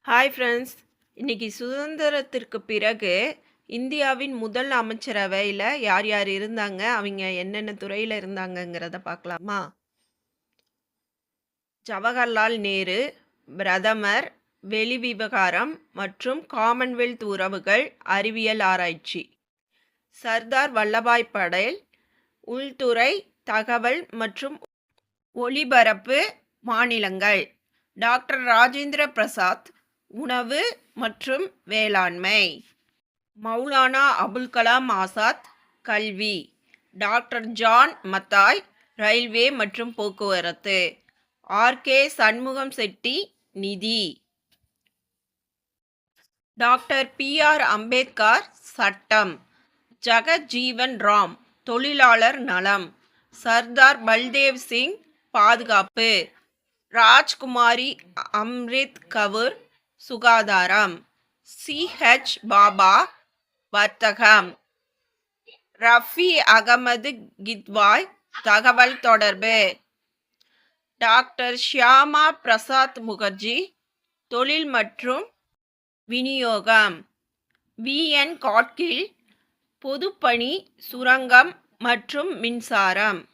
Hi friends. இன்னைக்கு சுதந்திரத்திற்கு பிறகு இந்தியாவின் முதல் அமைச்சரவையில் யார் யார் இருந்தாங்க, அவங்க என்னென்ன துறையில் இருந்தாங்கங்கிறத பார்க்கலாமா? ஜவஹர்லால் நேரு பிரதமர், வெளிவிவகாரம் மற்றும் காமன்வெல்த் உறவுகள், அறிவியல் ஆராய்ச்சி. சர்தார் வல்லபாய் படேல் உள்துறை, தகவல் மற்றும் ஒலிபரப்பு, மாநிலங்கள். டாக்டர் ராஜேந்திர பிரசாத் உணவு மற்றும் வேளாண்மை. மௌலானா அபுல் கலாம் ஆசாத் கல்வி. டாக்டர் ஜான் மத்தாய் ரயில்வே மற்றும் போக்குவரத்து. ஆர்.கே. சண்முகம் செட்டி நிதி. Doctor B.R.. அம்பேத்கர் சட்டம். ஜெகஜீவன் ராம் தொழிலாளர் நலம். சர்தார் பல்தேவ் சிங் பாதுகாப்பு. ராஜ்குமாரி அம்ரித் கவுர் சுகாதாரம். சி.ஹெச். பாபா வர்த்தகம். ரஃபி அகமது கித்வாய் தகவல் தொடர்பு. டாக்டர் ஷியாமா பிரசாத் முகர்ஜி தொழில் மற்றும் விநியோகம். வி.என். காட்கில் பொதுப்பணி, சுரங்கம் மற்றும் மின்சாரம்.